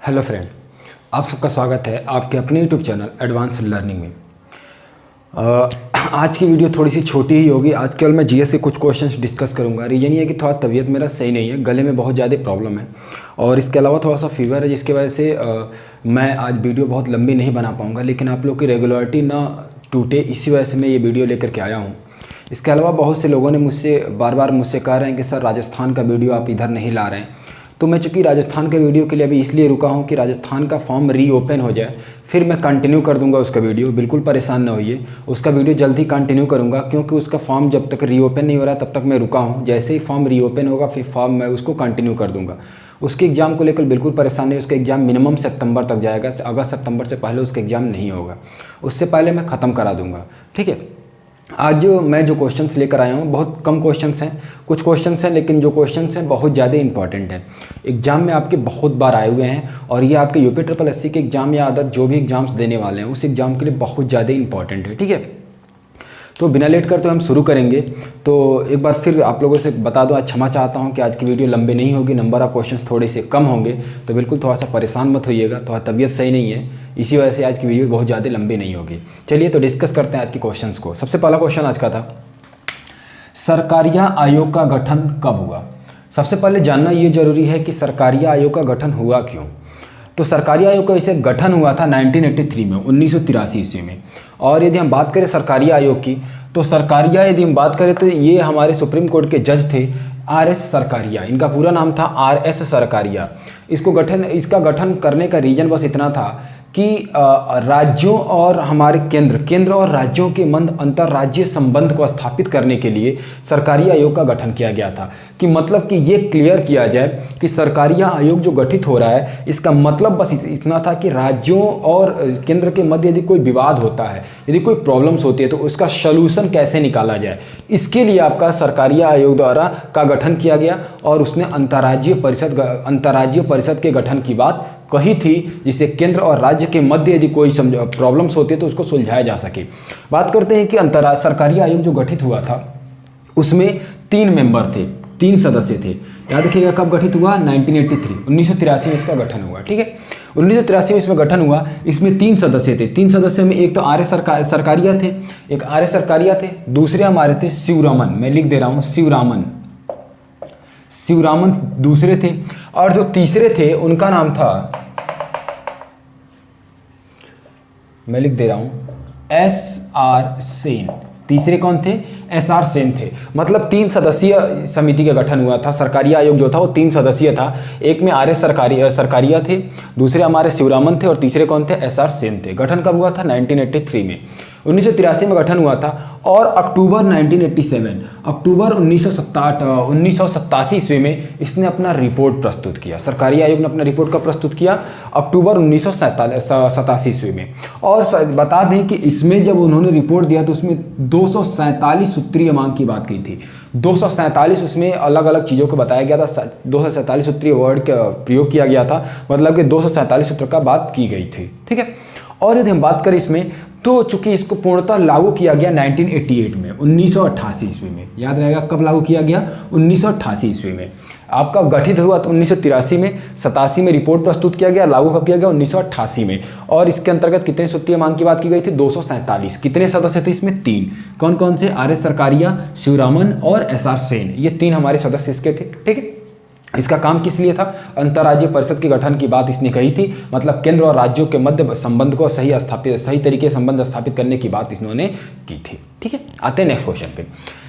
Hello friend, आप सबका स्वागत है आपके अपने यूट्यूब चैनल एडवांस लर्निंग में। आज की वीडियो थोड़ी सी छोटी ही होगी। आज केवल मैं जीएस के कुछ क्वेश्चंस डिस्कस करूंगा। रीज़न ये है कि थोड़ा तबीयत मेरा सही नहीं है, गले में बहुत ज़्यादा प्रॉब्लम है और इसके अलावा थोड़ा सा फीवर है, जिसकी वजह से मैं आज वीडियो बहुत लंबी नहीं बना पाऊँगा। लेकिन आप लोग की रेगुलरिटी ना टूटे, इसी वजह से मैं ये वीडियो लेकर के आया हूँ। इसके अलावा बहुत से लोगों ने मुझसे बार बार कह रहे हैं कि सर राजस्थान का वीडियो आप इधर नहीं ला रहे हैं। तो मैं चूँकि राजस्थान के वीडियो के लिए अभी इसलिए रुका हूँ कि राजस्थान का फॉर्म रीओपन हो जाए, फिर मैं कंटिन्यू कर दूंगा उसका वीडियो। बिल्कुल परेशान ना होइए, उसका वीडियो जल्द ही कंटिन्यू करूँगा, क्योंकि उसका फॉर्म जब तक रीओपन नहीं हो रहा तब तक मैं रुका हूँ। जैसे ही फॉर्म रीओपन होगा फिर फॉर्म मैं उसको कंटिन्यू कर दूँगा। उसके एग्ज़ाम को लेकर बिल्कुल परेशान नहीं, उसका एग्ज़ाम मिनिमम सितंबर तक जाएगा। अगस्त सितंबर से पहले उसका एग्ज़ाम नहीं होगा, उससे पहले मैं ख़त्म करा दूँगा। ठीक है, आज मैं जो क्वेश्चंस लेकर आया हूँ बहुत कम क्वेश्चंस हैं, कुछ क्वेश्चंस हैं, लेकिन जो क्वेश्चंस हैं बहुत ज़्यादा इंपॉर्टेंट हैं। एग्जाम में आपके बहुत बार आए हुए हैं और ये आपके यूपी ट्रिपल एससी के एग्ज़ाम या अदर जो भी एग्जाम्स देने वाले हैं उस एग्ज़ाम के लिए बहुत ज़्यादा इंपॉर्टेंट है। ठीक है, तो बिना लेट करते हम शुरू करेंगे। तो एक बार फिर आप लोगों से बता दूं, आज क्षमा चाहता हूं कि आज की वीडियो लंबे नहीं होगी, नंबर ऑफ क्वेश्चंस थोड़े से कम होंगे, तो बिल्कुल थोड़ा सा परेशान मत होइएगा। थोड़ा तबीयत सही नहीं है, इसी वजह से आज की वीडियो बहुत ज़्यादा लंबी नहीं होगी। चलिए तो डिस्कस करते हैं आज के क्वेश्चंस को। सबसे पहला क्वेश्चन आज का था, सरकारिया आयोग का गठन कब हुआ। सबसे पहले जानना ये जरूरी है कि सरकारिया आयोग का गठन हुआ क्यों। तो सरकारी आयोग का वैसे गठन हुआ था 1983 में, 1983 ईस्वी में। और यदि हम बात करें सरकारी आयोग की, तो सरकारिया यदि हम बात करें तो ये हमारे सुप्रीम कोर्ट के जज थे RS सरकारिया। इनका पूरा नाम था RS सरकारिया। इसका गठन करने का रीज़न बस इतना था कि राज्यों और हमारे केंद्र और राज्यों के मध्य अंतर्राज्यीय संबंध को स्थापित करने के लिए सरकारी आयोग का गठन किया गया था। कि मतलब कि ये क्लियर किया जाए कि सरकारी आयोग जो गठित हो रहा है, इसका मतलब बस इतना था कि राज्यों और केंद्र के मध्य यदि कोई विवाद होता है, यदि कोई प्रॉब्लम्स होती है, तो उसका सलूशन कैसे निकाला जाए, इसके लिए आपका सरकारी आयोग द्वारा का गठन किया गया। और उसने अंतर्राज्यीय परिषद के गठन की बात कही थी, जिससे केंद्र और राज्य के मध्य यदि कोई प्रॉब्लम्स होती है तो उसको सुलझाया जा सके। बात करते हैं कि सरकारी आयोग जो गठित हुआ था उसमें 3 मेंबर थे, 3 सदस्य थे। याद रखिएगा कब गठित हुआ, 1983 में इसका गठन हुआ। ठीक है, 1983 में इसमें गठन हुआ। इसमें 3 सदस्य थे। 3 सदस्य में एक तो सरकारिया थे, दूसरे हमारे थे शिवरामन। मैं लिख दे रहा हूँ, शिवरामन दूसरे थे। और जो तीसरे थे उनका नाम था, मैं लिख दे रहा हूं, SR सेन। तीसरे कौन थे, SR सेन थे। मतलब 3 सदस्यीय समिति का गठन हुआ था। सरकारी आयोग जो था वो 3 सदस्यीय था। एक में RS सरकारिया थे, दूसरे हमारे शिवरामन थे और तीसरे कौन थे, SR सेन थे। गठन कब हुआ था, 1983 में। 1983 में गठन हुआ था और अक्टूबर 1987 ईस्वी में इसने अपना रिपोर्ट प्रस्तुत किया। सरकारी आयोग ने अपना रिपोर्ट का प्रस्तुत किया अक्टूबर 1987 ईस्वी में। और बता दें कि इसमें जब उन्होंने रिपोर्ट दिया तो उसमें 247 सूत्रीय मांग की बात की थी। 247 उसमें अलग अलग चीज़ों को बताया गया था। 247 सूत्रीय वर्ड का प्रयोग किया गया था, मतलब कि 247 सूत्र का बात की गई थी। ठीक है, और यदि हम बात करें इसमें, तो चूंकि इसको पूर्णतः लागू किया गया 1988 में, 1988 ईस्वी में। याद रहेगा कब लागू किया गया, 1988 ईस्वी में। आपका गठित हुआ तो 1983 में, 87 में रिपोर्ट प्रस्तुत किया गया, लागू कब किया गया, 1988 में। और इसके अंतर्गत कितने सूत्रीय मांग की बात की गई थी, 247। कितने सदस्य थे इसमें, 3। कौन कौन से, RS सरकारिया, शिवरामन और SR सेन। ये 3 हमारे सदस्य इसके थे। ठीक है, इसका काम किस लिए था, अंतर्राज्यीय परिषद के गठन की बात इसने कही थी। मतलब केंद्र और राज्यों के मध्य संबंध को सही तरीके से संबंध स्थापित करने की बात इन्होंने की थी। ठीक है, आते हैं नेक्स्ट क्वेश्चन पे।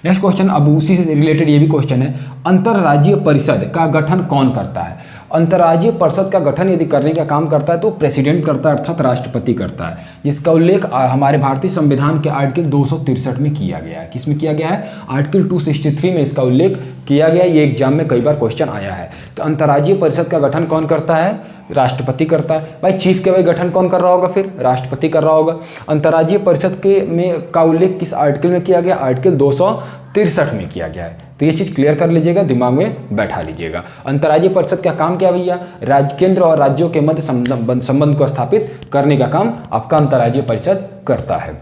नेक्स्ट क्वेश्चन अब उसी से रिलेटेड ये भी क्वेश्चन है, अंतर्राज्यीय परिषद का गठन कौन करता है। अंतर्राज्यीय परिषद का गठन यदि करने का काम करता है तो प्रेसिडेंट करता है, अर्थात राष्ट्रपति करता है, जिसका उल्लेख हमारे भारतीय संविधान के आर्टिकल 263 में किया गया है। किसमें किया गया है, आर्टिकल 263 में इसका उल्लेख किया गया। ये एग्जाम में कई बार क्वेश्चन आया है। तो अंतर्राज्यीय परिषद का गठन कौन करता है, राष्ट्रपति करता है। भाई चीफ के भाई गठन कौन कर रहा होगा, फिर राष्ट्रपति कर रहा होगा। अंतर्राज्यीय परिषद के में का उल्लेख किस आर्टिकल में किया गया, आर्टिकल 263 में किया गया है। तो ये चीज़ क्लियर कर लीजिएगा, दिमाग में बैठा लीजिएगा। अंतर्राज्यीय परिषद का काम क्या भैया, केंद्र और राज्यों के मध्य संबंध को स्थापित करने का काम आपका अंतर्राज्यीय परिषद करता है।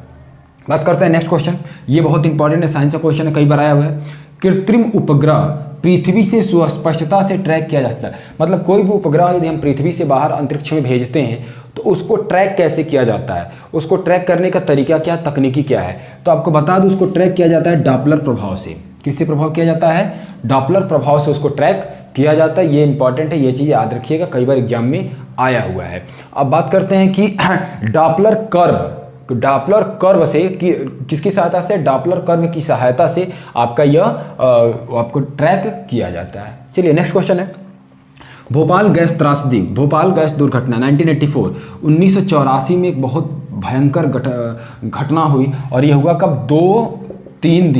बात करते हैं नेक्स्ट क्वेश्चन। ये बहुत इंपॉर्टेंट है, साइंस का क्वेश्चन है, कई बार आया हुआ है कृत्रिम उपग्रह पृथ्वी से सुस्पष्टता से ट्रैक किया जाता है। मतलब कोई भी उपग्रह यदि हम पृथ्वी से बाहर अंतरिक्ष में भेजते हैं तो उसको ट्रैक कैसे किया जाता है, उसको ट्रैक करने का तरीका क्या, तकनीकी क्या है, तो आपको बता दूं उसको ट्रैक किया जाता है डॉपलर प्रभाव से। किससे प्रभाव किया जाता है? डॉपलर प्रभाव से उसको ट्रैक किया जाता है। ये इंपॉर्टेंट है, ये चीज़ याद रखिएगा, कई बार एग्जाम में आया हुआ है। अब बात करते हैं कि डॉपलर कर्व से किसकी सहायता से? डॉपलर कर्व की सहायता से आपका यह आपको ट्रैक किया जाता है। चलिए नेक्स्ट क्वेश्चन है, भोपाल गैस त्रासदी, भोपाल गैस दुर्घटना 1984 में एक बहुत भयंकर घटना हुई और यह हुआ कब? 2-3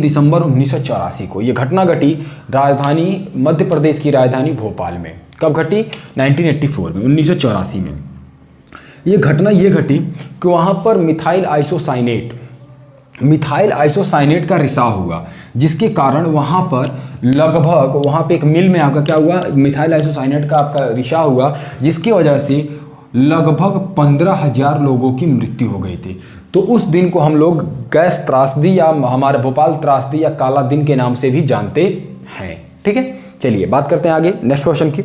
दिसंबर 1984 को ये घटना घटी राजधानी, मध्य प्रदेश की राजधानी भोपाल में। कब घटी? 1984 में, 1984 में। ये घटना ये घटी कि वहाँ पर मिथाइल आइसोसाइनेट का रिसाव हुआ, जिसके कारण वहाँ पर लगभग वहाँ पे एक मिल में आपका क्या हुआ? मिथाइल आइसोसाइनेट का आपका रिसाव हुआ, जिसकी वजह से लगभग 15,000 लोगों की मृत्यु हो गई थी। तो उस दिन को हम लोग गैस त्रासदी या हमारे भोपाल त्रासदी या काला दिन के नाम से भी जानते हैं। ठीक है, चलिए बात करते हैं आगे नेक्स्ट क्वेश्चन की।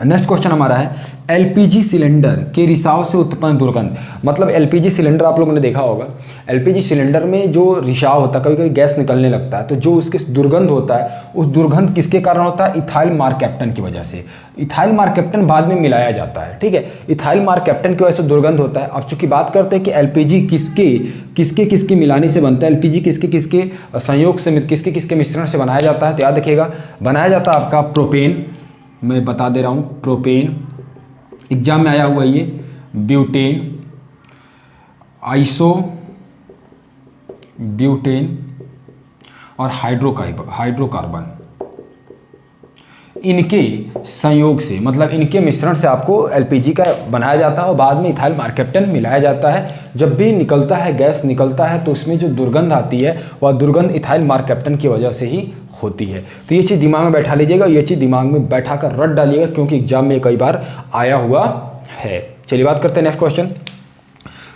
नेक्स्ट क्वेश्चन हमारा है एलपीजी सिलेंडर के रिसाव से उत्पन्न दुर्गंध। मतलब एलपीजी सिलेंडर आप लोगों ने देखा होगा, एलपीजी सिलेंडर में जो रिसाव होता है, कभी कभी गैस निकलने लगता है, तो जो उसके दुर्गंध होता है, उस दुर्गंध किसके कारण होता है? इथाइल मारकैप्टन की वजह से। इथाइल मारकैप्टन बाद में मिलाया जाता है, ठीक है, इथाइल मारकैप्टन की वजह से दुर्गंध होता है। अब चूंकि बात करते हैं कि एलपीजी किसके मिलाने से बनता है, एलपीजी किसके संयोग से, किसके मिश्रण से बनाया जाता है, तो याद रखिएगा बनाया जाता है आपका प्रोपेन, मैं बता दे रहा हूँ, प्रोपेन एग्जाम में आया हुआ ये, ब्यूटेन, ब्यूटेन और हाइड्रोकार्बन, इनके संयोग से, मतलब इनके मिश्रण से आपको एलपीजी का बनाया जाता है और बाद में इथाइल मारकैप्टन मिलाया जाता है। जब भी निकलता है, गैस निकलता है, तो उसमें जो दुर्गंध आती है वह दुर्गंध इथाइल मारकैप्टन की वजह से ही होती है। तो ये चीज़ दिमाग में बैठा लीजिएगा, ये चीज़ दिमाग में बैठा कर रट डालिएगा, क्योंकि एग्जाम में कई बार आया हुआ है। चलिए बात करते हैं नेक्स्ट क्वेश्चन,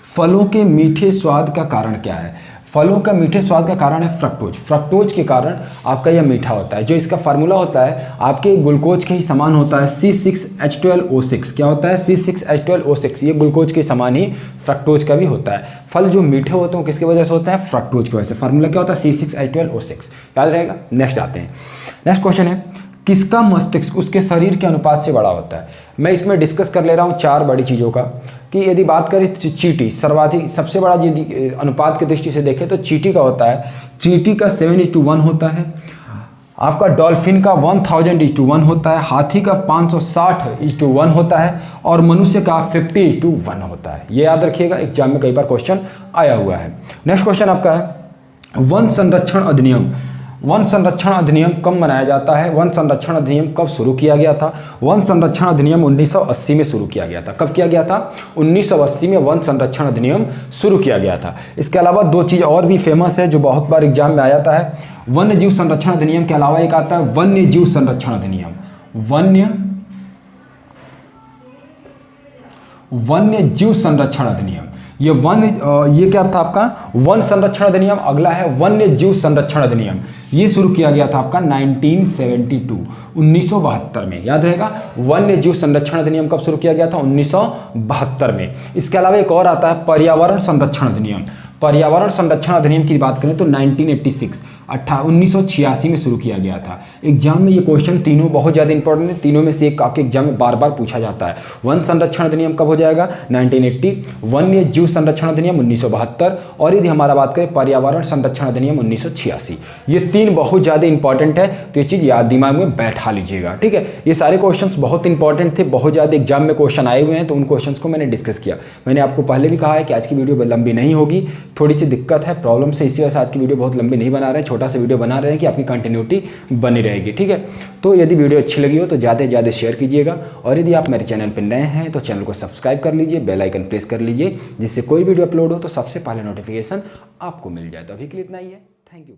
फलों के मीठे स्वाद का कारण क्या है? फलों का मीठे स्वाद का कारण है फ्रक्टोज। फ्रक्टोज के कारण आपका यह मीठा होता है। जो इसका फार्मूला होता है आपके ग्लूकोज के ही समान होता है, C6H12O6। क्या होता है? C6H12O6। ये ग्लूकोज के समान ही फ्रक्टोज का भी होता है। फल जो मीठे होते हैं किसकी वजह से होते हैं? फ्रक्टोज की वजह से। फार्मूला क्या होता है? C6H12O6, याद रहेगा। नेक्स्ट आते हैं, नेक्स्ट क्वेश्चन है किसका मस्तिष्क उसके शरीर के अनुपात से बड़ा होता है? मैं इसमें डिस्कस कर ले रहा हूँ 4 बड़ी चीज़ों का, कि यदि बात करें चींटी सर्वाधिक सबसे बड़ा यदि अनुपात की दृष्टि से देखें तो चींटी का होता है, चींटी का 7:1 होता है, आपका डॉल्फिन का 1000:1 होता है, हाथी का 560:1 होता है और मनुष्य का 50:1 होता है। ये याद रखिएगा, एग्जाम में कई बार क्वेश्चन आया हुआ है। नेक्स्ट क्वेश्चन आपका है वन संरक्षण अधिनियम। वन संरक्षण अधिनियम कब बनाया जाता है? वन संरक्षण अधिनियम कब शुरू किया गया था? वन संरक्षण अधिनियम 1980 में शुरू किया गया था। कब किया गया था? 1980 में वन संरक्षण अधिनियम शुरू किया गया था। इसके अलावा 2 चीज़ और भी फेमस है जो बहुत बार एग्जाम में आ जाता है। वन्य जीव संरक्षण अधिनियम के अलावा एक आता है वन्य जीव संरक्षण अधिनियम। वन्य जीव संरक्षण अधिनियम, ये क्या था आपका? वन संरक्षण अधिनियम। अगला है वन्य जीव संरक्षण अधिनियम। ये शुरू किया गया था आपका 1972 में, याद रहेगा। वन्य जीव संरक्षण अधिनियम कब शुरू किया गया था? 1972 में। इसके अलावा एक और आता है पर्यावरण संरक्षण अधिनियम। पर्यावरण संरक्षण अधिनियम की बात करें तो 1986 में शुरू किया गया था। एग्जाम में ये क्वेश्चन तीनों बहुत ज़्यादा इंपॉर्टेंट है, तीनों में से एक आपके एग्जाम में बार बार पूछा जाता है। वन संरक्षण अधिनियम कब हो जाएगा? 1980, वन्य जीव संरक्षण अधिनियम 1972 और यदि हमारा बात करें पर्यावरण संरक्षण अधिनियम 1986। ये 3 बहुत ज़्यादा इंपॉर्टेंट है, तो ये चीज़ याद दिमाग में बैठा लीजिएगा, ठीक है। ये सारे क्वेश्चन बहुत इंपॉर्टेंट थे, बहुत ज़्यादा एग्जाम में क्वेश्चन आए हुए हैं, तो उन क्वेश्चन को मैंने डिस्कस किया। मैंने आपको पहले भी कहा है कि आज की वीडियो लंबी नहीं होगी, थोड़ी सी दिक्कत है, प्रॉब्लम से, इसी वजह से आज की वीडियो बहुत लंबी नहीं बना रहे हैं, छोटा सा वीडियो बना रहे हैं कि आपकी कंटिन्यूटी बनी रहेगी, ठीक है। तो यदि वीडियो अच्छी लगी हो तो ज़्यादा से ज़्यादा शेयर कीजिएगा और यदि आप मेरे चैनल पर नए हैं तो चैनल को सब्सक्राइब कर लीजिए, बेल आइकन प्रेस कर लीजिए, जिससे कोई वीडियो अपलोड हो तो सबसे पहले नोटिफिकेशन आपको मिल जाए। तो अभी के लिए इतना ही है, थैंक यू।